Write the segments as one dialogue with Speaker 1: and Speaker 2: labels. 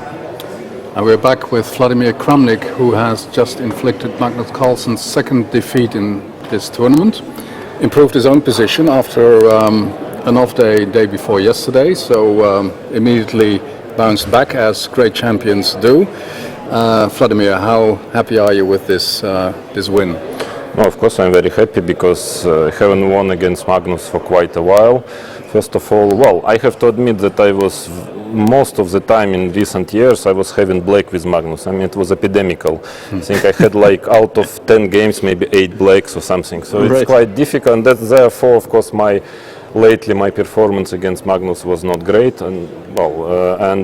Speaker 1: And we're back with Vladimir Kramnik, who has just inflicted Magnus Carlsen's second defeat in this tournament. Improved his own position after an off day before yesterday, so immediately bounced back as great champions do. Vladimir, how happy are you with this win?
Speaker 2: No, of course I'm very happy because I haven't won against Magnus for quite a while. First of all, well, I have to admit that I was most of the time in recent years I was having black with Magnus. I mean, it was epidemical. I think I had like out of 10 games maybe 8 blacks or something. So it's quite difficult, and that's therefore, of course, lately my performance against Magnus was not great, and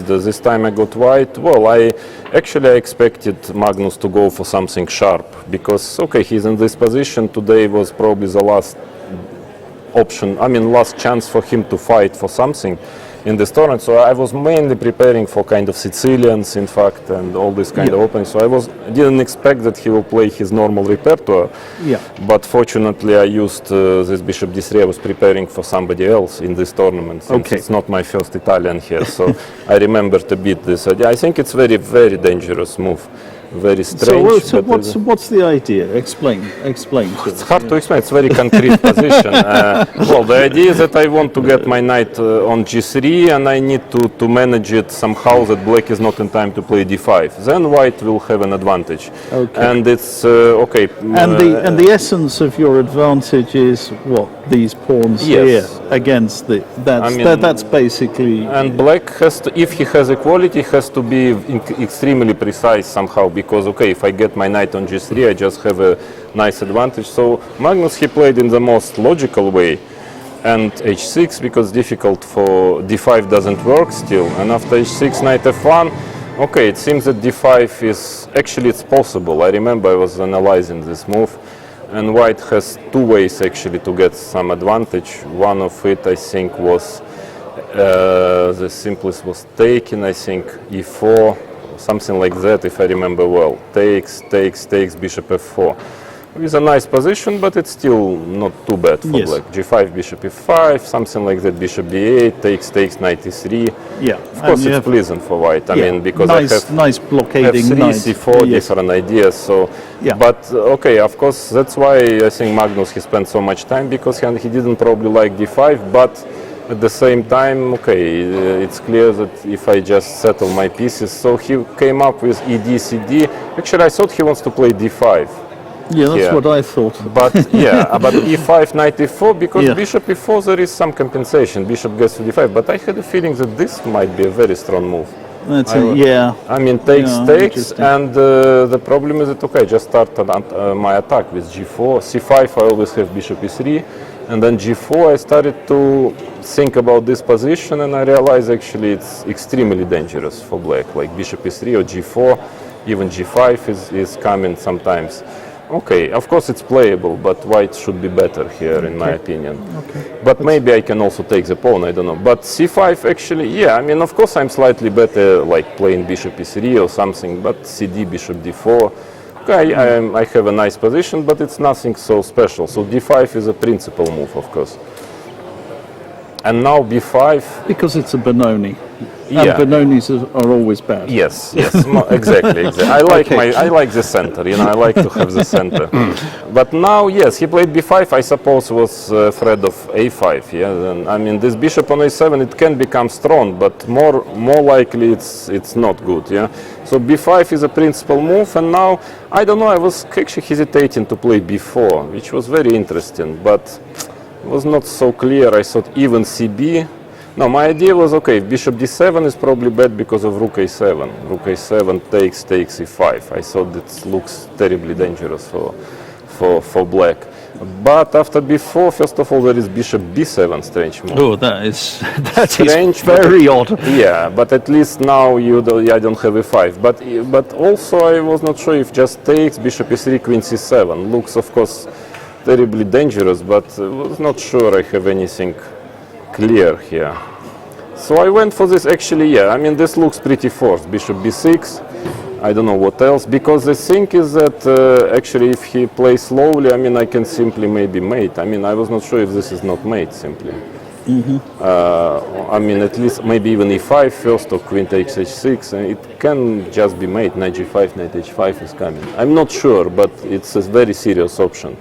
Speaker 2: this time I got white. Well, I expected Magnus to go for something sharp because he's in this position. Today was probably the last option, last chance for him to fight for something in this tournament. So I was mainly preparing for kind of Sicilians, in fact, and all this kind of openings. So I didn't expect that he will play his normal repertoire. Yeah. But fortunately, I used this Bishop D3. I was preparing for somebody else in this tournament. Since it's not my first Italian here, so I remember to beat this. I think it's very, very dangerous move. Very strange.
Speaker 3: So what's the idea? Explain.
Speaker 2: It's hard to explain. It's a very concrete position. Well, the idea is that I want to get my knight on G3, and I need to manage it somehow that black is not in time to play D5. Then white will have an advantage. And it's okay.
Speaker 3: And the essence of your advantage is what? These pawns here against the. That's basically.
Speaker 2: And black has to, if he has equality, has to be extremely precise somehow. Because if I get my knight on G3, I just have a nice advantage. So Magnus, he played in the most logical way, and H6 because difficult for D5 doesn't work still. And after H6, knight F1, it seems that D5 is actually it's possible. I remember I was analyzing this move, and white has two ways actually to get some advantage. One of it, I think, was the simplest was taken. I think E4. Something like that, if I remember well. Takes, bishop f4. It's a nice position, but it's still not too bad for black. G5, bishop e5, something like that, bishop b8, takes, knight e3.
Speaker 3: Yeah.
Speaker 2: Of course, it's pleasant for white. I mean, because
Speaker 3: nice,
Speaker 2: I have
Speaker 3: nice blockading
Speaker 2: f3, c4, different ideas. So, but of course, that's why I think Magnus, he spent so much time, because he didn't probably like d5, but at the same time, it's clear that if I just settle my pieces, so he came up with ED, CD. Actually, I thought he wants to play D5.
Speaker 3: Yeah, that's what I thought.
Speaker 2: But but E5, knight E4, because bishop E4, there is some compensation. Bishop gets to D5, but I had a feeling that this might be a very strong move. I mean, takes, and the problem is that, I just started my attack with G4. C5, I always have bishop E3. And then G4, I started to think about this position, and I realized actually it's extremely dangerous for black, like bishop E3 or G4, even G5 is coming sometimes. Of course it's playable, but white should be better here, in my opinion. But maybe I can also take the pawn, I don't know. But C5 actually, of course I'm slightly better, like playing bishop E3 or something, but CD, bishop D4. I have a nice position, but it's nothing so special. So D5 is a principal move, of course. And now B5.
Speaker 3: Because it's a Benoni. And Benonis are always bad.
Speaker 2: Yes, exactly. I like the center, I like to have the center. But now, he played B5, I suppose was threat of A5, And this bishop on A7, it can become strong, but more likely it's not good, So B5 is a principal move, and now, I don't know, I was actually hesitating to play B4, which was very interesting, but it was not so clear. I thought even CB. No, my idea was, if bishop d7 is probably bad because of rook a7. Rook a7 takes e5. I thought it looks terribly dangerous for black. But after b4, first of all, there is bishop b7, strange move.
Speaker 3: Oh, that is strange, very odd.
Speaker 2: Yeah, but at least now I don't have e5. But also I was not sure if just takes bishop e3, queen c7. Looks, of course, terribly dangerous, but was not sure I have anything clear here. So I went for this actually, this looks pretty forced. Bishop b6, I don't know what else, because the thing is that actually if he plays slowly, I can simply maybe mate. I was not sure if this is not mate simply. I mean, at least maybe even e5 first or queen takes h6, and it can just be made. Knight g5, knight h5 is coming. I'm not sure, but it's a very serious option.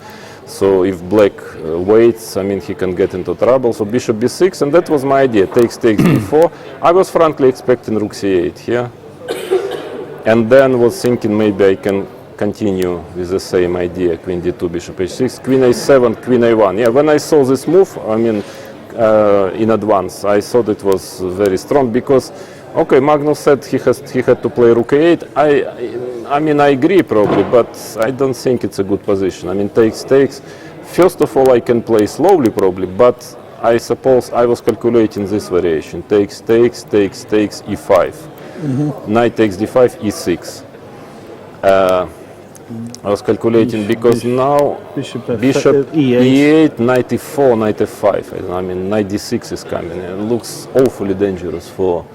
Speaker 2: So if black waits, I mean, he can get into trouble. So bishop b6, and that was my idea. Takes, b4. I was frankly expecting rook c8 here, and then was thinking maybe I can continue with the same idea. Queen d2, bishop h6, queen a7, queen a1. Yeah, when I saw this move, I mean, in advance, I thought it was very strong because, okay, Magnus said he had to play rook a8. I mean, I agree probably, but I don't think it's a good position. I mean, takes. First of all, I can play slowly probably, but I suppose I was calculating this variation. Takes, e5. Knight takes d5, e6. I was calculating because now bishop e8, knight e4, knight f5. I mean, knight d6 is coming. It looks awfully dangerous for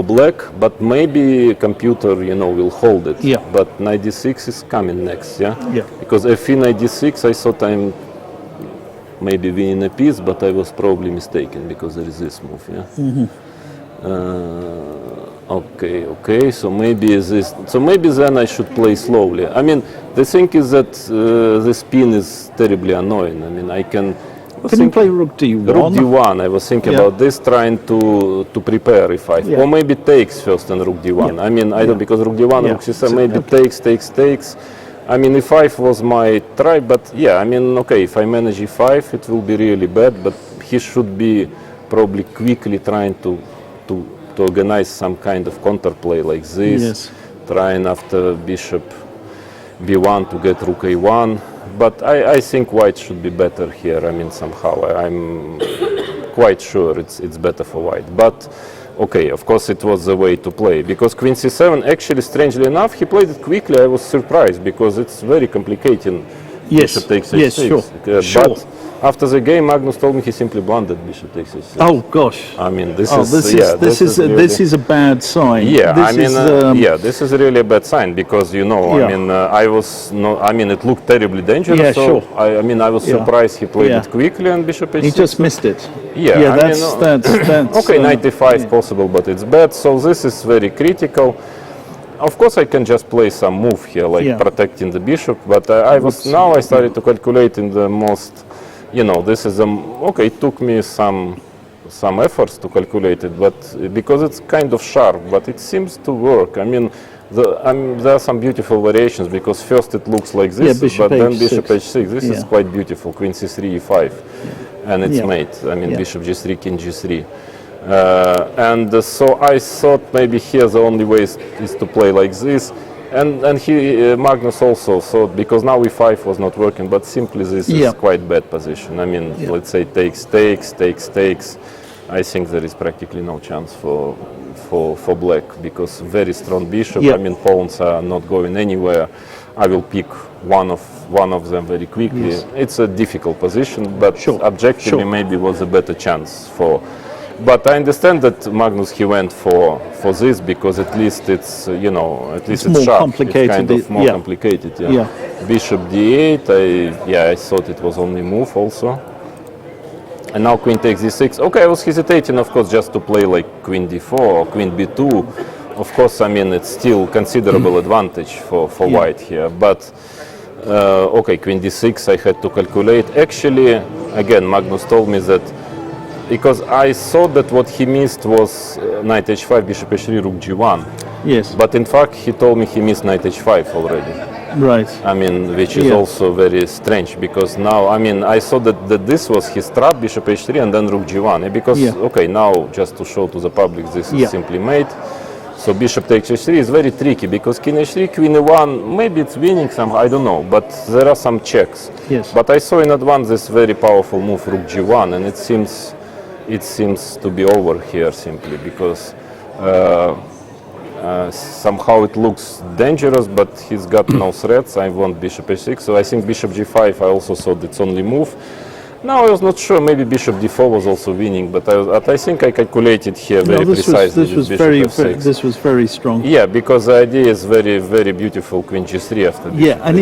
Speaker 2: black, but maybe computer, will hold it.
Speaker 3: Yeah.
Speaker 2: But knight d6 is coming next, yeah?
Speaker 3: Yeah.
Speaker 2: Because f3, knight d6, I thought I'm maybe winning a piece, but I was probably mistaken because there is this move, yeah? Okay. So maybe then I should play slowly. I mean, the thing is that the spin is terribly annoying. I mean, I can.
Speaker 3: Can you play rook d1?
Speaker 2: Rook d1. I was thinking about this, trying to prepare e5, or maybe takes first and rook d1. I mean, I don't because rook d1, rook c7, maybe takes. I mean, e5 was my try, but yeah, I mean, okay, if I manage e5, it will be really bad. But he should be probably quickly trying to organize some kind of counterplay like this, trying after bishop b1 to get rook a1. But I think white should be better here. I mean, somehow I'm quite sure it's better for white. But okay, of course it was the way to play because queen c7. Actually, strangely enough, he played it quickly. I was surprised because it's very complicated. Bishop takes h6.
Speaker 3: Yes, sure.
Speaker 2: But after the game, Magnus told me he simply blundered bishop takes h6.
Speaker 3: Oh gosh!
Speaker 2: I mean,
Speaker 3: this is a bad sign.
Speaker 2: Yeah, this is really a bad sign because I mean, I mean, it looked terribly dangerous.
Speaker 3: Yeah,
Speaker 2: so
Speaker 3: sure.
Speaker 2: I mean, I was surprised he played it quickly and bishop h6.
Speaker 3: He just missed it.
Speaker 2: Yeah,
Speaker 3: that's
Speaker 2: okay. Knight e5 possible, but it's bad. So this is very critical. Of course, I can just play some move here, like protecting the bishop. But I started to calculate in the most. This is okay. It took me some efforts to calculate it, but because it's kind of sharp, but it seems to work. I mean, there are some beautiful variations because first it looks like this, but then bishop h6. This is quite beautiful. Queen c3, e5, and it's mate. I mean, bishop g3, king g3. And so I thought maybe here the only way is to play like this. And Magnus also thought, because now e5 was not working, but simply this is quite bad position. I mean, let's say takes. I think there is practically no chance for black because very strong bishop. I mean, pawns are not going anywhere. I will pick one of them very quickly. It's a difficult position, but objectively maybe was a better chance for. But I understand that Magnus he went for this because at least it's it's
Speaker 3: more
Speaker 2: sharp.
Speaker 3: complicated.
Speaker 2: It's kind of more complicated. Yeah. Bishop d8. I thought it was only move also. And now queen takes d6. Okay, I was hesitating, of course, just to play like queen d4 or queen b2. Of course, I mean it's still considerable advantage for white here. But okay, queen d6. I had to calculate. Actually, again, Magnus told me that. Because I thought that what he missed was knight h5, bishop h3, rook g1.
Speaker 3: Yes.
Speaker 2: But in fact, he told me he missed knight h5 already.
Speaker 3: Right.
Speaker 2: I mean, which is also very strange because now, I mean, I saw that this was his trap, bishop h3, and then rook g1. Because, okay, now just to show to the public, this is simply mate. So bishop takes h3 is very tricky because king h3, queen e1, maybe it's winning somehow, I don't know, but there are some checks.
Speaker 3: Yes.
Speaker 2: But I saw in advance this very powerful move, rook g1, and it seems to be over here simply because somehow it looks dangerous, but he's got no threats. I want bishop h6, so I think bishop g5. I also thought it's only move, No, I was not sure. Maybe bishop d4 was also winning, but I think I calculated here very
Speaker 3: this
Speaker 2: precisely.
Speaker 3: was
Speaker 2: with
Speaker 3: very,
Speaker 2: bishop f6.
Speaker 3: this was very strong.
Speaker 2: Yeah, because the idea is very, very beautiful. Queen g3 after bishop.
Speaker 3: Yeah, and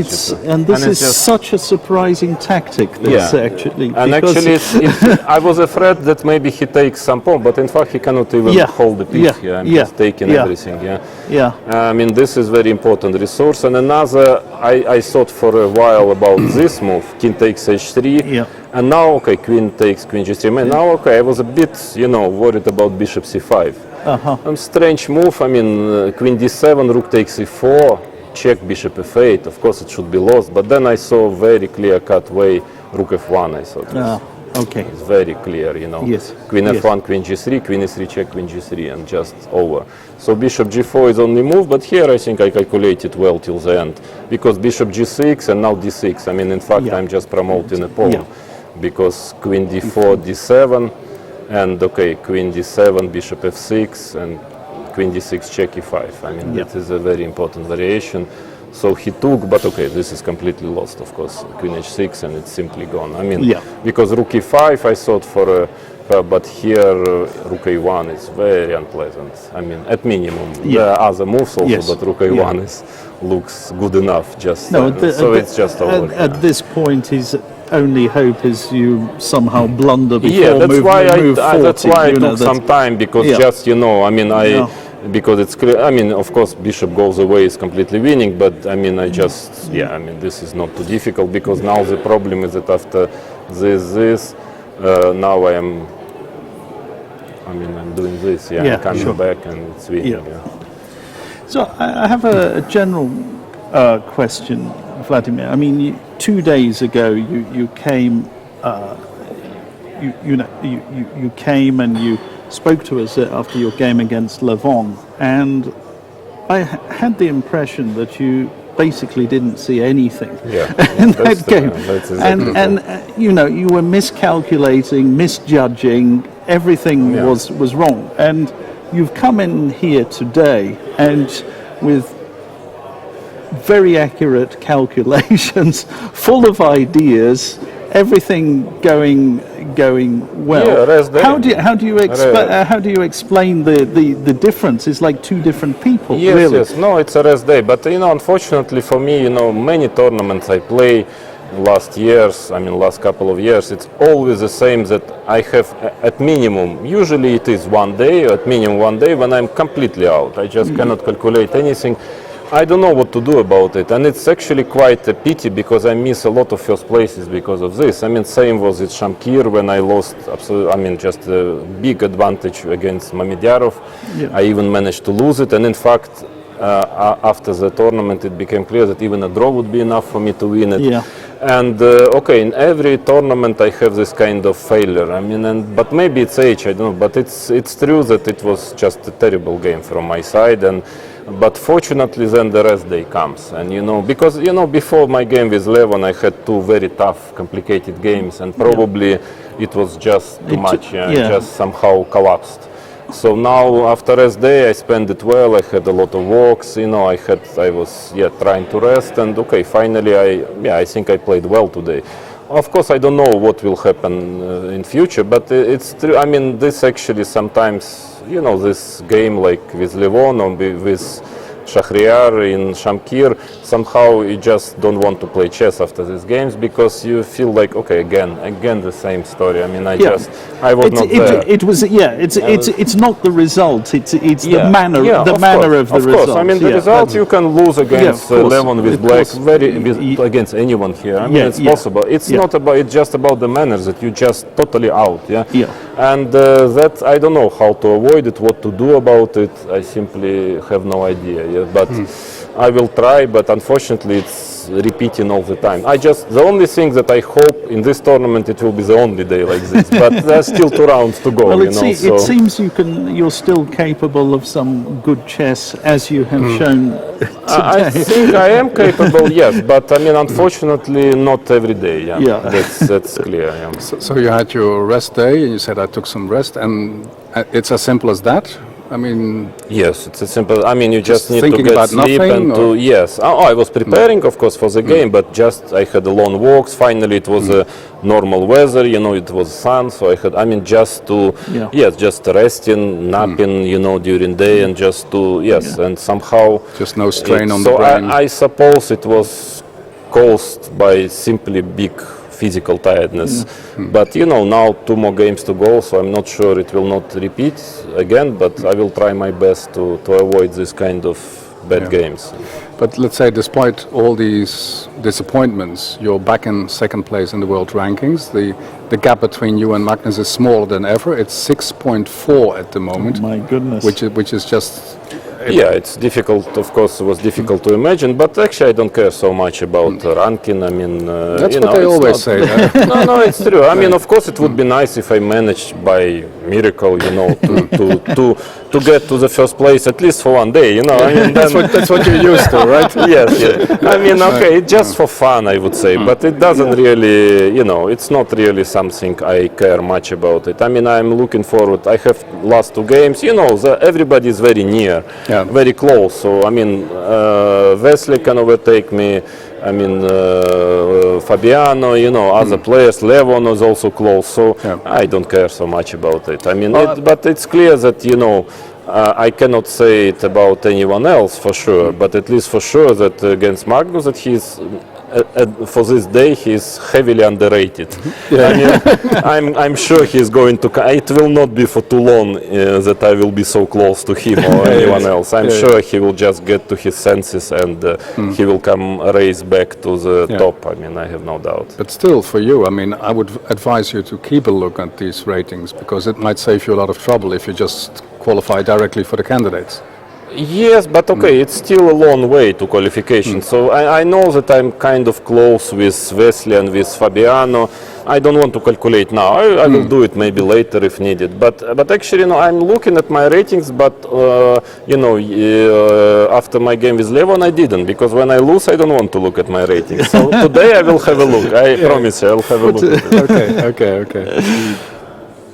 Speaker 3: this is
Speaker 2: just
Speaker 3: such a surprising tactic. This actually,
Speaker 2: and
Speaker 3: because-
Speaker 2: actually, I was afraid that maybe he takes some pawn, but in fact he cannot even hold the piece here. I'm just taking everything.
Speaker 3: yeah.
Speaker 2: I mean, this is very important resource. And another, I thought for a while about this move, king takes h3.
Speaker 3: Yeah.
Speaker 2: And now, okay, queen takes queen g3. Now, okay, I was a bit, worried about bishop c5. Strange move. I mean, queen d7, rook takes e4, check bishop f8. Of course, it should be lost. But then I saw very clear-cut way, rook f1. I thought.
Speaker 3: Okay.
Speaker 2: It's very clear,
Speaker 3: Yes.
Speaker 2: Queen f1, queen g3, queen e3, check, queen g3, and just over. So bishop g4 is only move, but here I think I calculated well till the end, because bishop g6 and now d6. I mean, in fact, I'm just promoting a pawn, because queen d4, d7, and okay, queen d7, bishop f6, and queen d6, check e5. I mean, that is a very important variation. So he took, but okay, this is completely lost, of course. Queen h6, and it's simply gone. I mean, because rook e5, I thought for but here rook a1 is very unpleasant. I mean, at minimum, there are other moves also, but rook a1 looks good enough. Just so it's just over.
Speaker 3: At this point, his only hope is you somehow blunder before
Speaker 2: that's
Speaker 3: move,
Speaker 2: why
Speaker 3: move 40.
Speaker 2: That's why I took some time, because just I mean because it's clear. I mean, of course, bishop goes away is completely winning, but I mean, I mean, this is not too difficult, because now the problem is that after this, now I'm doing this, I'm coming back and it's winning.
Speaker 3: So I have a general question, Vladimir. I mean, 2 days ago you came, you came and you spoke to us after your game against Levon, and I had the impression that you basically didn't see anything in that game. And you were miscalculating, misjudging, everything was wrong. And you've come in here today and with very accurate calculations, full of ideas, everything going well. How do you explain the difference? It's like two different people. Really.
Speaker 2: Yes. No, it's a rest day. But unfortunately for me, many tournaments I play last couple of years, it's always the same, that I have at minimum, usually it is 1 day, at minimum 1 day when I'm completely out. I just cannot calculate anything. I don't know what to do about it, and it's actually quite a pity, because I miss a lot of first places because of this. I mean, same was at Shamkir when I lost just a big advantage against Mamedyarov. I even managed to lose it, and in fact, after the tournament, it became clear that even a draw would be enough for me to win it. And in every tournament I have this kind of failure. I mean, but maybe it's age, I don't know. But it's true that it was just a terrible game from my side, but fortunately then the rest day comes, and because before my game with Levon I had 2 very tough, complicated games, and probably it was just too much. Just somehow collapsed. So now after rest day I spent it well. I had a lot of walks. I was trying to rest, and finally I think I played well today. Of course, I don't know what will happen in future, but it's true. I mean, this actually sometimes, this game like with Levon or with Shahriar in Shamkir, somehow you just don't want to play chess after these games, because you feel like, again the same story. I mean, I was not there.
Speaker 3: It's not the result. It's the manner of the result.
Speaker 2: Of course, I mean the result you can lose against Levon with black, against anyone here. I mean, it's possible. It's not about. It's just about the manners that you just totally out. And that I don't know how to avoid it, what to do about it. I simply have no idea. But I will try, but unfortunately it's repeating all the time. The only thing that I hope in this tournament it will be the only day like this, but there's still 2 rounds to go.
Speaker 3: Well, it seems you're still capable of some good chess, as you have shown today.
Speaker 2: I think I am capable, yes, but I mean, unfortunately not every day. That's clear.
Speaker 1: So you had your rest day, and you said I took some rest, and it's as simple as that. I mean,
Speaker 2: yes, it's a simple. I mean, you
Speaker 1: Just
Speaker 2: just need to
Speaker 1: thinking
Speaker 2: get
Speaker 1: about
Speaker 2: sleep
Speaker 1: nothing,
Speaker 2: and
Speaker 1: or-
Speaker 2: yes. I was preparing, of course, for the game, but just I had long walks. Finally, it was normal weather. You know, it was sun, so I had. I mean, just to yes, just resting, napping. You know, during day and just to yes, and somehow
Speaker 1: just no strain on the
Speaker 2: so
Speaker 1: brain.
Speaker 2: I suppose it was caused by simply big physical tiredness. But you know, now 2 more games to go, so I'm not sure it will not repeat again, but I will try my best to avoid this kind of bad games.
Speaker 1: But let's say, despite all these disappointments, you're back in second place in the world rankings. The gap between you and Magnus is smaller than ever. It's 6.4 at the moment,
Speaker 3: My goodness.
Speaker 1: which is just
Speaker 2: Yeah, it's difficult. Of course, it was difficult to imagine, but actually, I don't care so much about ranking. I mean,
Speaker 1: that's
Speaker 2: you
Speaker 1: what
Speaker 2: know,
Speaker 1: they
Speaker 2: it's
Speaker 1: always
Speaker 2: not-
Speaker 1: say. Huh?
Speaker 2: No, it's true. I mean, of course, it would be nice if I managed by miracle, you know, to get to the first place at least for one day. You know, I mean, then,
Speaker 1: That's what you're used to, right?
Speaker 2: yes. I mean, okay, it's just for fun, I would say, but it doesn't really, you know, it's not really something I care much about it. I mean, I'm looking forward. I have last 2 games. You know, everybody is very near, very close. So I mean, Wesley can overtake me. I mean, Fabiano, you know, other players. Levon is also close. So I don't care so much about it. I mean, but it's clear that, you know, I cannot say it about anyone else for sure, but at least for sure that against Magnus that he's for this day he's heavily underrated. I mean, I'm sure he's going to. It will not be for too long that I will be so close to him or anyone else. I'm sure he will just get to his senses and he will come race back to the top. I mean, I have no doubt.
Speaker 1: But still, for you, I mean, I would advise you to keep a look at these ratings, because it might save you a lot of trouble if you just qualify directly for the candidates.
Speaker 2: Yes, but okay, it's still a long way to qualification. So I know that I'm kind of close with Wesley and with Fabiano. I don't want to calculate now. I will do it maybe later if needed. But actually, you know, I'm looking at my ratings. But you know, after my game with Levon, I didn't, because when I lose, I don't want to look at my ratings. So today I will have a look. I promise you, I will have a look. At it.
Speaker 1: Okay.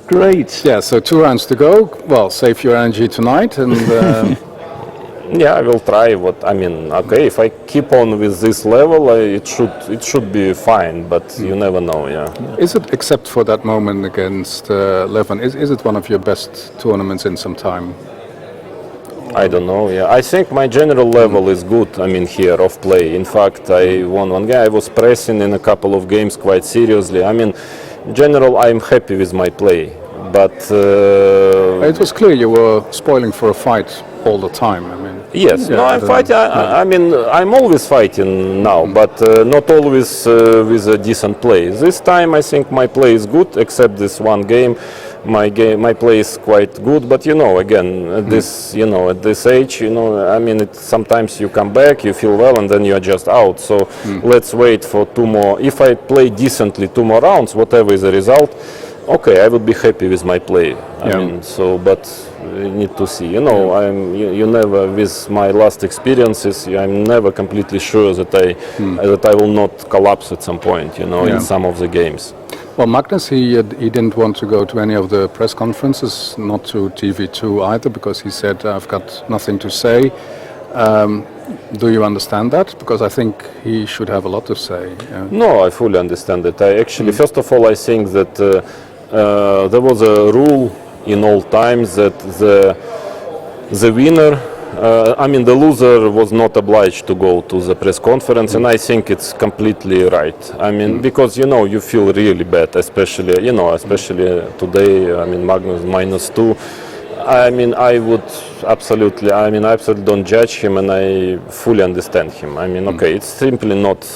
Speaker 3: Great.
Speaker 1: Yeah, so 2 rounds to go. Well, save your energy tonight, and
Speaker 2: Yeah, I will try. I mean, okay, if I keep on with this level, it should be fine. But you never know. Yeah.
Speaker 1: is it, except for that moment against Levin, is it one of your best tournaments in some time?
Speaker 2: I don't know. Yeah, I think my general level is good. I mean, here of play. In fact, I won one game. I was pressing in a couple of games quite seriously. I mean, in general, I'm happy with my play. But
Speaker 1: It was clear you were spoiling for a fight all the time. I mean,
Speaker 2: yes, no, I'm fighting. I mean, I'm always fighting now, but not always with a decent play. This time, I think my play is good, except this one game. My play is quite good, but you know, again, at this, you know, at this age, you know, I mean, sometimes you come back, you feel well, and then you are just out. So let's wait for 2 more. If I play decently 2 more rounds, whatever is the result, okay, I would be happy with my play. I mean, so, but you need to see. You know, you never, with my last experiences, I'm never completely sure that I will not collapse at some point. You know, in some of the games.
Speaker 1: well, Magnus, he didn't want to go to any of the press conferences, not to TV2 either, because he said, I've got nothing to say. Do you understand that? Because I think he should have a lot to say.
Speaker 2: No, I fully understand it. I actually, first of all, I think that there was a rule in old times that the winner, I mean, the loser was not obliged to go to the press conference, and I think it's completely right. I mean, because, you know, you feel really bad, especially, you know, especially today. I mean, Magnus -2. I mean, I absolutely don't judge him, and I fully understand him. I mean, okay, it's simply not.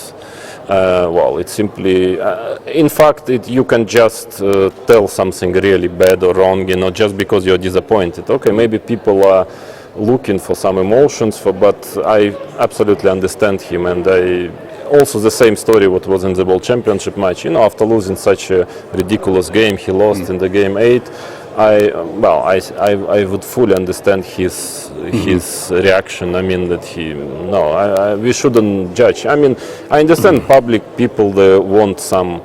Speaker 2: Well, it's simply. In fact, you can just tell something really bad or wrong, you know, just because you're disappointed. Okay, maybe people are looking for some emotions, but I absolutely understand him, and I also the same story what was in the World Championship match. You know, after losing such a ridiculous game, he lost in the game 8. I would fully understand his reaction. I mean that we shouldn't judge. I mean, I understand public people, they want some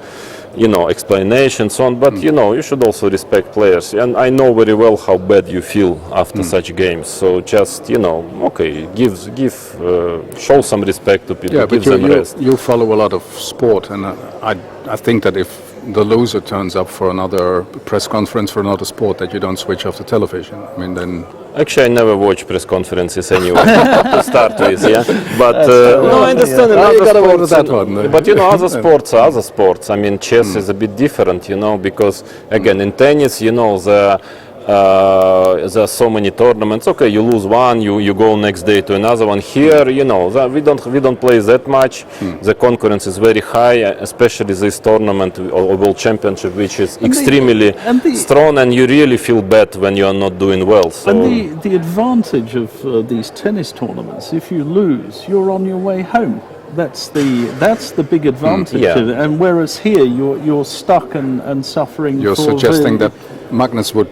Speaker 2: explanations, so on. But you should also respect players. And I know very well how bad you feel after such games. So just okay, show some respect to people.
Speaker 1: Yeah, but
Speaker 2: give them rest.
Speaker 1: you follow a lot of sport, and I think that if the loser turns up for another press conference for another sport, that you don't switch off the television. I mean, then.
Speaker 2: Actually, I never watch press conferences anyway to start with, yeah. But no, I understand.
Speaker 1: Oh, you got away
Speaker 2: sports,
Speaker 1: with that one.
Speaker 2: But other sports are other sports. I mean, chess is a bit different, because again, in tennis, there are so many tournaments. Okay, you lose one, you go next day to another one. Here, we don't play that much. The concurrence is very high, especially this tournament or World Championship, which is extremely strong, and you really feel bad when you are not doing well. So.
Speaker 3: And the advantage of these tennis tournaments, if you lose, you're on your way home. That's the big advantage.
Speaker 2: Yeah.
Speaker 3: And whereas here, you're stuck and suffering.
Speaker 1: You're suggesting that Magnus would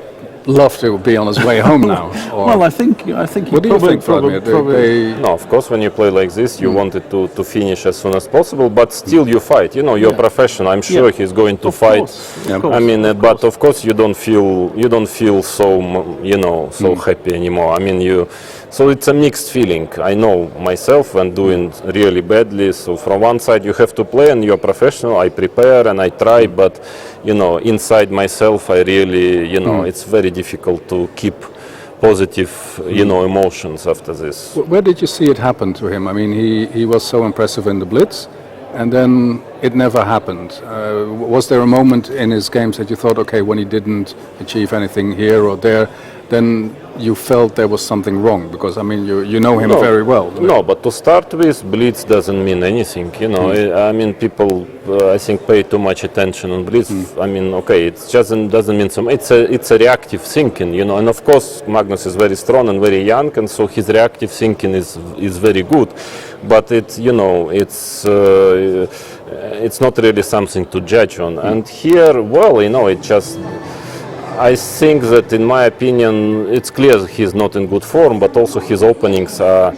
Speaker 1: love to be on his way home now.
Speaker 3: Well, I think he
Speaker 1: what do you think, Vladimir?
Speaker 2: No, of course, when you play like this, you want it to finish as soon as possible, but still you fight. You're professional. I'm sure he's going to fight. I mean, but of course you don't feel so so happy anymore. I mean, so it's a mixed feeling. I know myself when doing really badly. So from one side you have to play and you're professional. I prepare and I try, but inside myself I really it's very difficult to keep positive emotions after this.
Speaker 1: Where did you see it happen to him? I mean, he was so impressive in the Blitz, and then it never happened. Was there a moment in his games that you thought, okay, when he didn't achieve anything here or there, then you felt there was something wrong? Because I mean, you know him very well.
Speaker 2: No, but to start with, Blitz doesn't mean anything. I mean, people I think pay too much attention on Blitz. I mean, okay, it doesn't mean so. It's a reactive thinking, and of course Magnus is very strong and very young, and so his reactive thinking is very good. But it's not really something to judge on. And here, well, it just. I think that, in my opinion, it's clear that he's not in good form, but also his openings are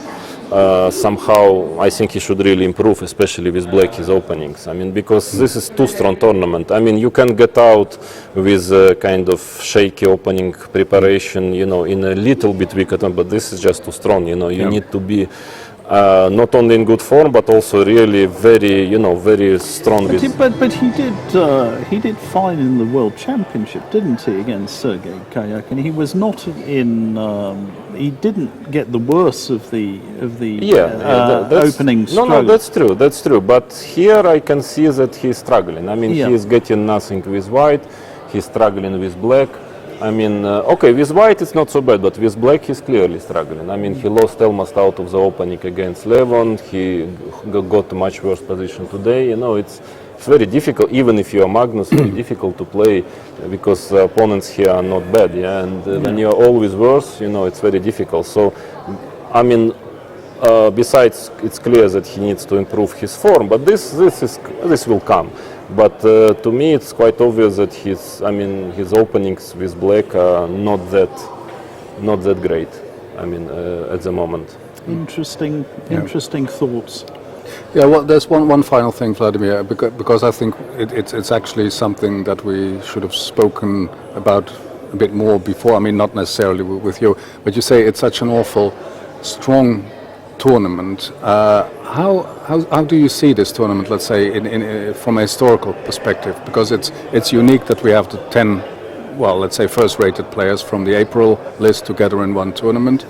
Speaker 2: somehow, I think he should really improve, especially with black, his openings. I mean, because this is too strong tournament. I mean, you can get out with a kind of shaky opening preparation, in a little bit weaker, but this is just too strong. You need to be not only in good form, but also really very strong.
Speaker 3: But he did fine in the World Championship, didn't he, against Sergei Kayak? And he was not in. He didn't get the worst of the opening stroke.
Speaker 2: No, that's true. But here I can see that he's struggling. I mean, he is getting nothing with white. He's struggling with black. I mean, okay, with white it's not so bad, but with black he's clearly struggling. I mean, he lost almost out of the opening against Levon. He got a much worse position today. It's very difficult, even if you are Magnus, very difficult to play because the opponents here are not bad, and when you are always worse, it's very difficult. So, I mean, besides, it's clear that he needs to improve his form, but this will come. But to me, it's quite obvious that his openings with black are not that great. I mean, at the moment.
Speaker 3: Interesting thoughts.
Speaker 1: Yeah, well, there's one final thing, Vladimir, because I think it's actually something that we should have spoken about a bit more before. I mean, not necessarily with you, but you say it's such an awful strong tournament. How do you see this tournament, let's say, in from a historical perspective? Because it's unique that we have the 10, well, let's say first-rated players from the April list together in one tournament.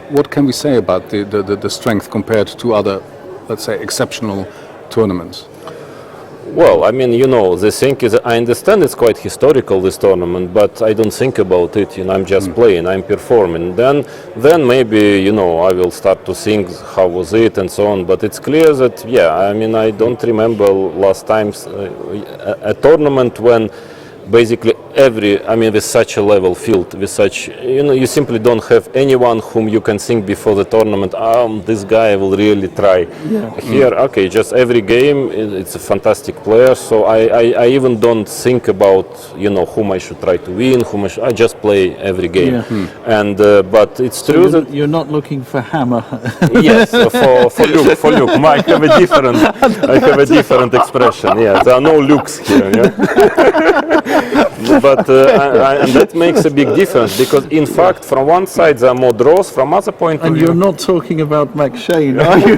Speaker 1: What can we say about the strength compared to other, let's say, exceptional tournaments?
Speaker 2: Well, I mean, the thing is, I understand it's quite historical, this tournament, but I don't think about it. I'm just playing, I'm performing. Then maybe, I will start to think how was it and so on. But it's clear that, I mean, I don't remember last times a tournament when basically with such a level field, with such, you simply don't have anyone whom you can think before the tournament, this guy will really try. Here, okay, just every game, it's a fantastic player, so I even don't think about, whom I should try to win, I just play every game. And, but it's
Speaker 3: So
Speaker 2: true that...
Speaker 3: you're not looking for hammer.
Speaker 2: Yes, for Luke, I have a different expression. Yeah, there are no Lukes here. Yeah? But and that makes a big difference because, in fact, from one side there are more draws. From other point of
Speaker 3: And
Speaker 2: view,
Speaker 3: you're not talking about McShane, are you?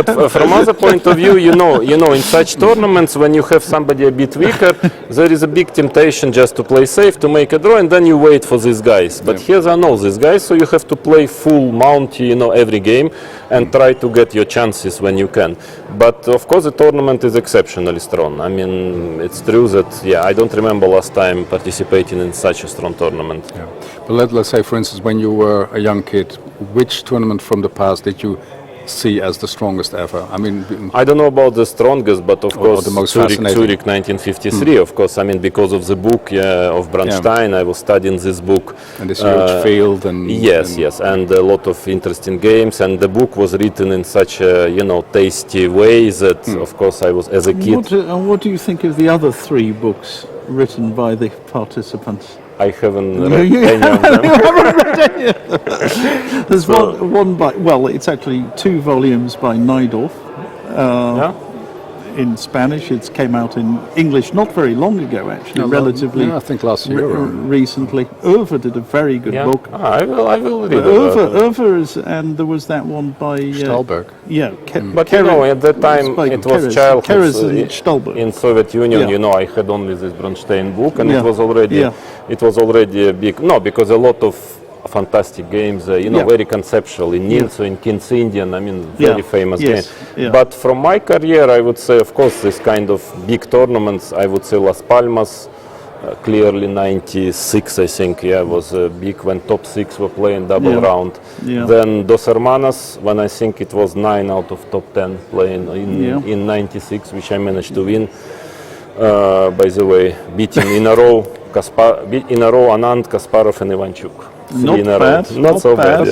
Speaker 2: but from other point of view, in such tournaments, when you have somebody a bit weaker, there is a big temptation just to play safe, to make a draw, and then you wait for these guys. But here there are no these guys, so you have to play full Monty, every game, and try to get your chances when you can. But of course, the tournament is exceptionally strong. I mean, it's true that I don't remember last time participating in such a strong tournament.
Speaker 1: Yeah. But let's say, for instance, when you were a young kid, which tournament from the past did you see as the strongest ever? I mean,
Speaker 2: I don't know about the strongest, but of course,
Speaker 1: the most
Speaker 2: Zurich
Speaker 1: fascinating.
Speaker 2: 1953. Of course, I mean, because of the book of Bronstein, I was studying this book.
Speaker 1: and this huge field and
Speaker 2: Yes, and a lot of interesting games. And the book was written in such a tasty way that, of course, I was as a kid.
Speaker 3: What do you think of the other 3 books written by the participants?
Speaker 2: I haven't read any of them.
Speaker 3: There's one by, it's actually 2 volumes by Neidorf in Spanish. It came out in English not very long ago, actually, relatively.
Speaker 1: I think last year.
Speaker 3: Recently. Uwe did a very good book.
Speaker 2: I will read it.
Speaker 3: Uwe is, and there was that one by...
Speaker 1: Stolberg.
Speaker 3: Yeah.
Speaker 2: But at that time it was childhood in Soviet Union. I had only this Bronstein book, and it was already a big because a lot of fantastic games, very conceptual in Nilso, in King's Indian. I mean, very famous games.
Speaker 3: Yeah.
Speaker 2: But from my career, I would say, of course, this kind of big tournaments. I would say Las Palmas. Clearly 96, I think, was big when top 6 were playing double round. Then Dos Hermanas, when I think it was 9 out of top 10 playing in 96, which I managed to win. By the way, beating in a row Anand, Kasparov and Ivanchuk. Not so bad.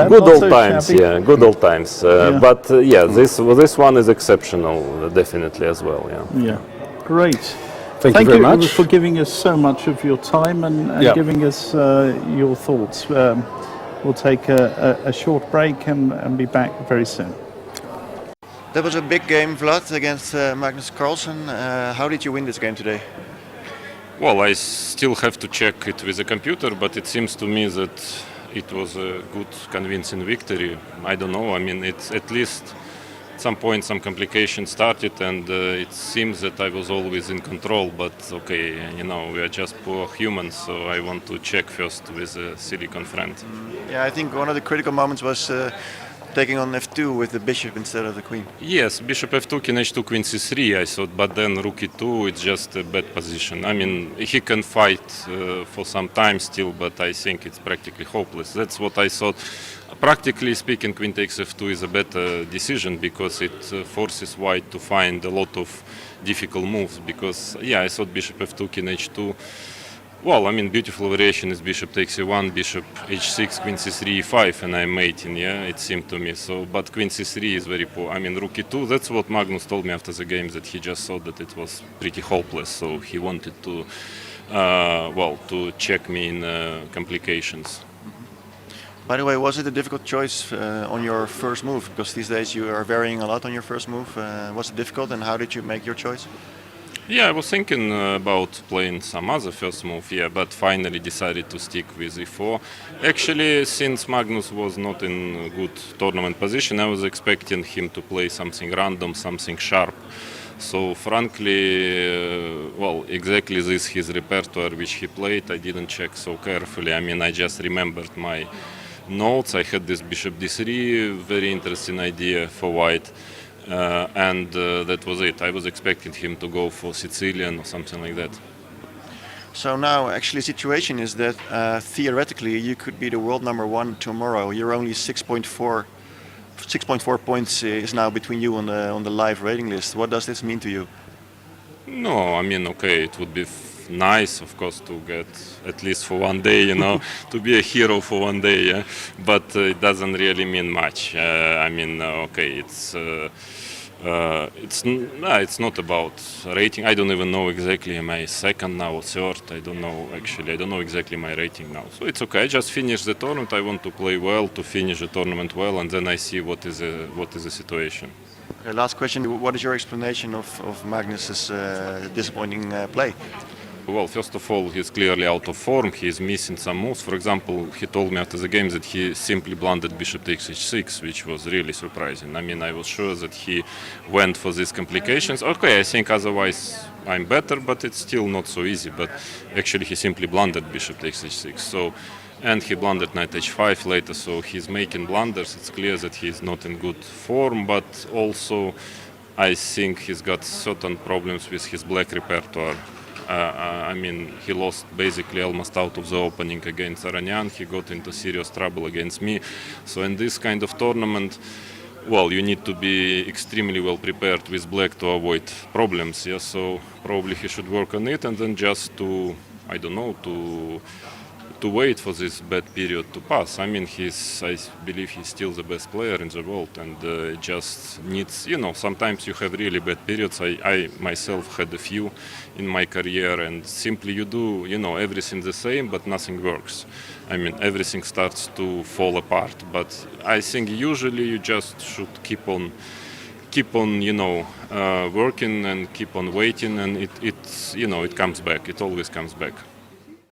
Speaker 2: Good old times, good old times. But this one is exceptional, definitely as well.
Speaker 3: Yeah, great.
Speaker 1: Thank you very much
Speaker 3: for giving us so much of your time and giving us your thoughts. We'll take a short break and be back very soon.
Speaker 4: That was a big game, Vlad, against Magnus Carlsen. How did you win this game today?
Speaker 2: Well, I still have to check it with the computer, but it seems to me that it was a good, convincing victory. I don't know. I mean, it's at least at some point some complications started, and it seems that I was always in control. But okay, we are just poor humans, so I want to check first with the silicon friend.
Speaker 4: Yeah, I think one of the critical moments was taking on f2 with the bishop instead of the queen.
Speaker 2: Yes, bishop f2, king h2, queen c3, I thought, but then rook e2, it's just a bad position. I mean, he can fight for some time still, but I think it's practically hopeless. That's what I thought. Practically speaking, queen takes f2 is a better decision because it forces white to find a lot of difficult moves. Because, I thought bishop f2, king h2. Well, I mean, beautiful variation is bishop takes e1, bishop h6, queen c3, e5, and I'm mating, it seemed to me. So, but queen c3 is very poor. I mean, rook e2, that's what Magnus told me after the game, that he just thought that it was pretty hopeless. So he wanted to, to check me in complications.
Speaker 4: By the way, was it a difficult choice on your first move? Because these days you are varying a lot on your first move. Was it difficult, and how did you make your choice?
Speaker 2: Yeah, I was thinking about playing some other first move, but finally decided to stick with e4. Actually, since Magnus was not in a good tournament position, I was expecting him to play something random, something sharp. So frankly, exactly this his repertoire which he played, I didn't check so carefully. I mean, I just remembered my notes. I had this bishop d3, very interesting idea for white. And that was it. I was expecting him to go for Sicilian or something like that.
Speaker 4: So now, actually, the situation is that theoretically you could be the world #1 tomorrow. You're only 6.4 points is now between you on the live rating list. What does this mean to you?
Speaker 2: No, I mean, okay, it would be nice, of course, to get at least for one day, to be a hero for one day. Yeah? But it doesn't really mean much. Okay, it's not about rating. I don't even know exactly am I second now or third. I don't know actually. I don't know exactly my rating now. So it's okay. I just finish the tournament. I want to play well, to finish the tournament well, and then I see what is the situation.
Speaker 4: Okay, last question. What is your explanation of Magnus's disappointing play?
Speaker 2: Well, first of all, he's clearly out of form. He's missing some moves. For example, he told me after the game that he simply blundered bishop takes h6, which was really surprising. I mean, I was sure that he went for these complications. Okay, I think otherwise I'm better, but it's still not so easy. But actually, he simply blundered bishop takes h6. And he blundered knight h5 later, so he's making blunders. It's clear that he's not in good form, but also I think he's got certain problems with his black repertoire. He lost basically almost out of the opening against Aronian. He got into serious trouble against me. So in this kind of tournament, well, you need to be extremely well prepared with black to avoid problems. Yeah? So probably he should work on it and then just to wait for this bad period to pass. I believe he's still the best player in the world, and just needs, sometimes you have really bad periods. I myself had a few in my career, and simply you do, everything the same, but nothing works. I mean, everything starts to fall apart. But I think usually you just should keep on working and keep on waiting, and it comes back. It always comes back.